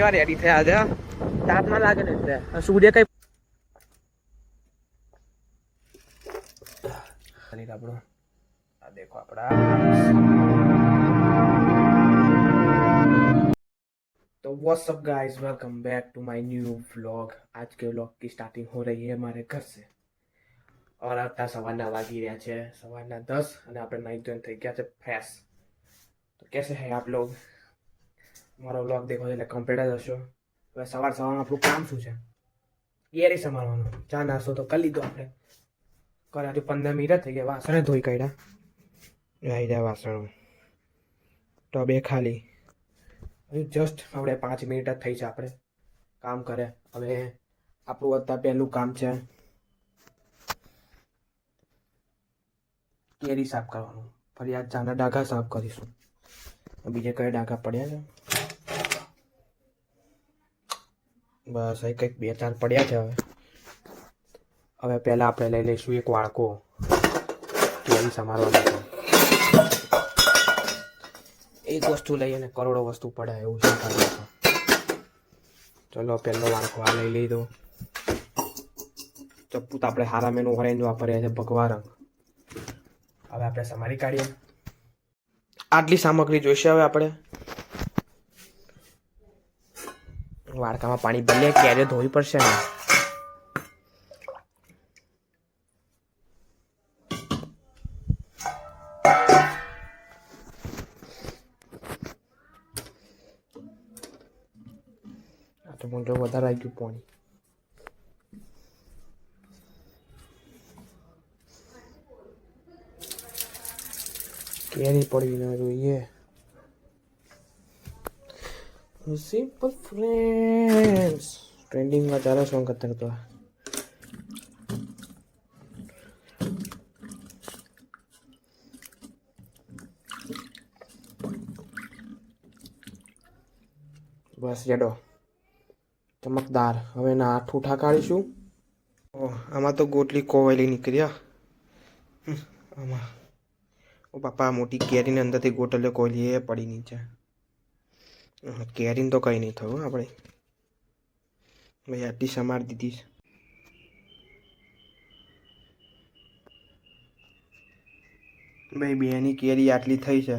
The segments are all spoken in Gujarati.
રેડી થયા આજે તાપમાં લાગે ને એટલે સૂર્ય કઈ આપણો આ દેખો આપડા तो what's up guys, welcome back to my new vlog. आज के व्लॉग की स्टार्टिंग हो रही है हमारे घर से और आता सवाना वागी रहा है सवाना 10 અને આપણે નાઈ ધોઈને થઈ ગયા છે ફ્રેશ। તો कैसे हैं आप लोग? મારો વ્લોગ દેખો એટલે કમ્પ્લીટ જ હશો। હવે સવારમાં આપણું કામ શું છે? કેરી સમારવાનું। ચા નાસ્તો તો કરી લીધો આપણે, કરે હજુ 15 મિનિટ થઈ ગયા। વાસણ ધોઈ કાઢ્યા, આવી જાય વાસણો તો બે ખાલી जस्ट આપણે 5 મિનિટ જ થઈ છે આપણે કામ કરે। હવે આપણું અત્યારે પહેલું કામ છે કેરી સાફ કરવાનું। ફરી આ ચાના ડાઘા સાફ કરીશું। બીજે કઈ ડાઘા પડ્યા છે? બસ અહીં કંઈક 2-4 પડ્યા છે। હવે પહેલા આપણે લઈ લઈશું એક વાળકો કેરી સમારવાનો। એક વસ્તુ લઈએ ને કરોડો વસ્તુ પડે એવું છે। ચલો પહેલો વાળકો આ લઈ લીધો। ચપ્પુ તો આપણે હારા મેનું ઓરેન્જ વાપર્યા છે, ભગવા રંગ। હવે આપણે સમારી કાઢીએ। આટલી સામગ્રી જોઈશે। હવે આપણે વાડકામાં પાણી ભરીએ, કેરીઓ ધોવી પડશે ને। તો મને વધારે આવી ગયું પાણી। કેરી પડી ના જોઈએ। સિમ્પલ ફ્રેન્ડ્સ ટ્રેન્ડિંગમાં ચાલે સોંગ અત્યારે તો। બસ જેડો ચમકદાર। હવે ના આઠ ઉઠા કાઢીશું। આમાં તો ગોટલી કોવેલી નીકળ્યા આમાં। ઓ બાપા, મોટી કેરીની અંદરથી ગોટલીઓ કોયલી એ પડી નીચે। કેરીને તો કંઈ નહીં થયું આપણે ભાઈ, આટલી સમારી દીધી। ભાઈ બેની કેરી આટલી થઈ છે,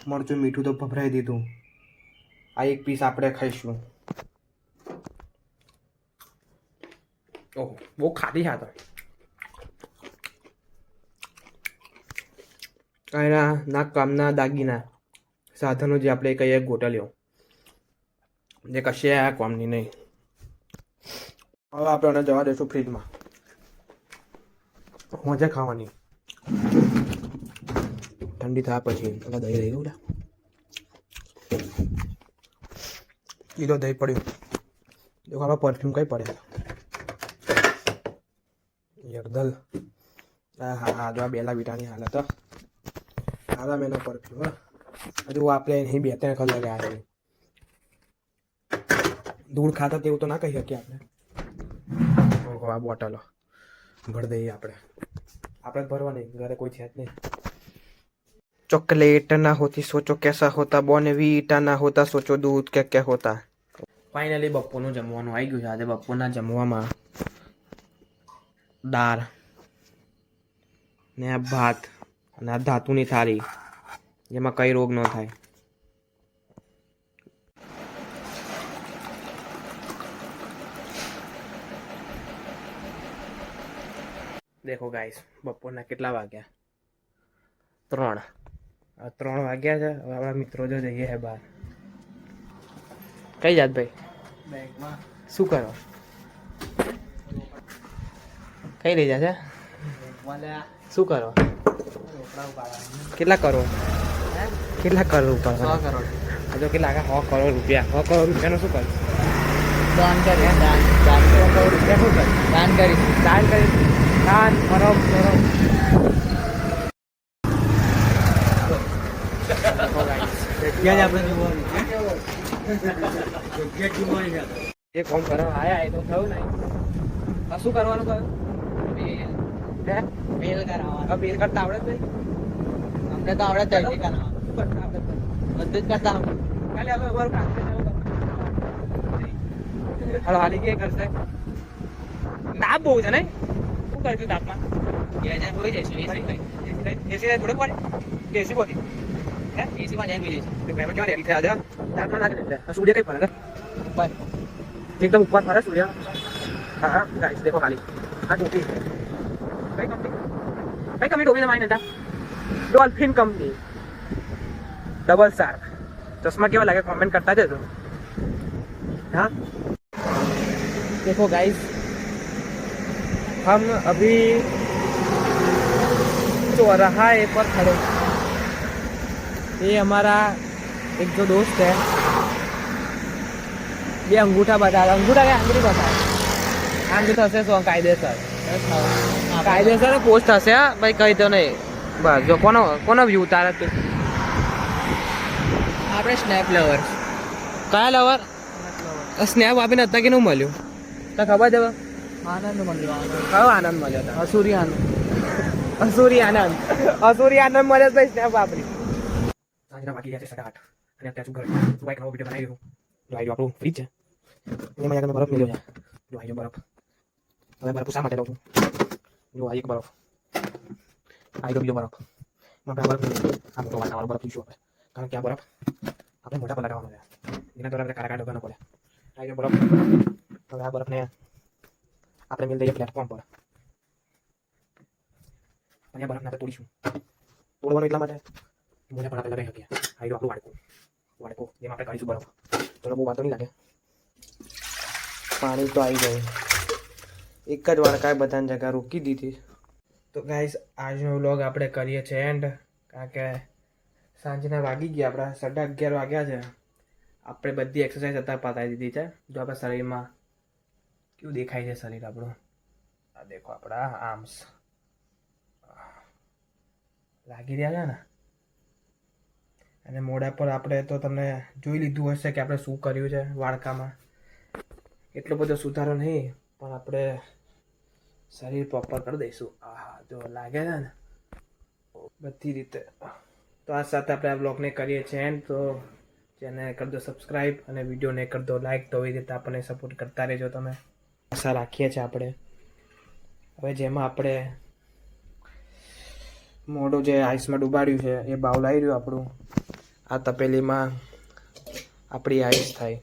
મરચું મીઠું તો ભભરાઈ દીધું। આ એક પીસ આપણે ખાઈશું। ઓહ, બહુ ખાધી હા તો એના ના કામના દાગીના સાધનો જે આપણે કહીએ ગોટલીઓ, જે કશે આ કામની નહીં। હવે આપણે એને જવા દઈશું ફ્રીજમાં, મજા ખાવાની। ઠંડી થયા પછી દહીં દઈ દઉં। કિલો દહીં પડ્યું। જો આપણે પરફ્યુમ કઈ પડે યરદલ। હા હા હા, જો આ બેલા બીટાની હાલત હારા મેનો પરફ્યુમ। હજુ આપણે અહીં 2-3 કલર ગયા છે। ધૂળ ખાતા તેવું તો ના કહી શકીએ આપણે। આ બોટલો ભર દઈએ આપણે ભરવાની, ઘરે કોઈ છે જ નહીં। चॉकलेट ना होती सोचो कैसा होता, बोर्नवीटा ना होता सोचो दूध क्या क्या होता। फाइनली બપોરનું જમવાનું આવી ગયું છે। આજે બપોરના જમવામાં દાળ ને ભાત અને આ ધાતુની થાળી, જેમાં કઈ રોગ ન થાય। દેખો ગાઈસ, બપોરના કેટલા વાગ્યા? 3 વાગ્યા છે। હવે આપણા મિત્રો જો જઈએ છે બહાર। કઈ જાત ભાઈ? બેંકમાં। શું કરો? કઈ લઈ જશે? શું કરો? કેટલા કરોડ? કેટલા કરોડ ઉપર? 100 કરોડ। હજુ કેટલા? 100 કરોડ રૂપિયા। 100 કરોડ રૂપિયાનું શું કર્યું? દાન કરી। દાન 100 કરોડ રૂપિયા શું કર્યું? દાન કરી। દાન કરો કરો। એ કોમ કરવા આયા એ તો થયું નહીં। શું કરવાનું કહ્યું? બેલ કરાવવાનું। બેલ કરતા આવડે ભાઈ? અમને તો આવડે જ કરાવવાનું। બધું જ કરતા આવડે। ખાલી હવે હાલો હાલી કે કરશે તાપ બહુ છે નહીં શું કરશું તાપમાં થોડું પડે એસી બોલી એસીમાં જાય સૂર્ય કઈ ફરે એકદમ ઉપર ફરે સૂર્ય હા ગાઈસ દેખો ખાલી આ ટોપી કઈ કંપની ટોપી તમારી નતા ડોલ્ફિન કંપની डबल शार्क चश्मा केवा लगे कमेंट करता जजो हाँ देखो गाइस हम अभी चौराहा पर खड़े ये हमारा एक जो दोस्त है ये अंगूठा बता अंगूठा क्या आंगળી બતાવે આંગળી થશે શું કાયદેસર પોસ્ટ થશે ભાઈ કઈ તો નહીં બસ જો કોનો વ્યૂ તારે આપણે સ્નેપ લવર્સ કયા લવર સ્નેપ આપીને અત્યારે કેનું મળ્યું તો ખબર છે આનંદ મળ્યો કયો આનંદ મળ્યો હતો અસુરી આનંદ મળ્યો ભાઈ સ્નેપ વાપરી સાંજના બાકી ગયા છે 8:30 અને અત્યારે શું ઘરે બાઈક નવો વિડીયો બનાવી રહ્યું જો આવી આપણું ફ્રીજ છે એમાં યાર બરફ મળ્યો છે જો આવી બરફ હવે બરફ શા માટે લઉં છું જો આ એક બરફ આવી બીજો બરફ આપણે બરફ આમ તો વાતાવરણ બરફ પીશું આપણે કારણ કે આ બરફ આપણે મોટા પર લગાવવાનો છે એના દ્વારા આપણે કાળા કાઢવાનો પડે આ જો બરફ હવે આ બરફને આપણે મિલ દઈએ પ્લેટફોર્મ પર અને આ બરફને આપણે તોડવાનું એટલા માટે મોટા પર આપણે લગાવી શકીએ આ જો આપણું વાડકો જેમાં આપણે કાઢીશું બરફ તો બહુ વાતો નહીં લાગે પાણી તો આવી ગયું એક જ વાડકાએ બધાની જગ્યા રોકી દીધી તો ગાઈસ આજનો વ્લોગ આપણે કરીએ છીએ એન્ડ કારણ કે સાંજના વાગી ગયા આપણા 11:30 વાગ્યા છે આપણે બધી એક્સરસાઇઝ અત્યારે પતાવી દીધી છે જો આપણા શરીરમાં કેવું દેખાય છે શરીર આપણું આ દેખો આપણા આર્મ્સ લાગી રહ્યા છે ને અને મોઢા પર આપણે તો તમને જોઈ લીધું હશે કે આપણે શું કર્યું છે વાડકામાં એટલો બધો સુધારો નહીં પણ આપણે શરીર પ્રોપર કરી દઈશું આહા જો લાગે છે ને બધી રીતે તો આ સાથે આપણે આ બ્લોગને કરીએ છીએ એન્ડ તો ચેનલ કરી દો સબસ્ક્રાઈબ અને વિડીયોને કરી દો લાઈક તો એવી રીતે આપણને સપોર્ટ કરતા રહેજો તમે આશા રાખીએ છીએ આપણે હવે જેમાં આપણે મોઢું જે આઈસમાં ડૂબાડ્યું છે એ બાઉલ આવી રહ્યું આપણું આ તપેલીમાં આપણી આઈસ થાય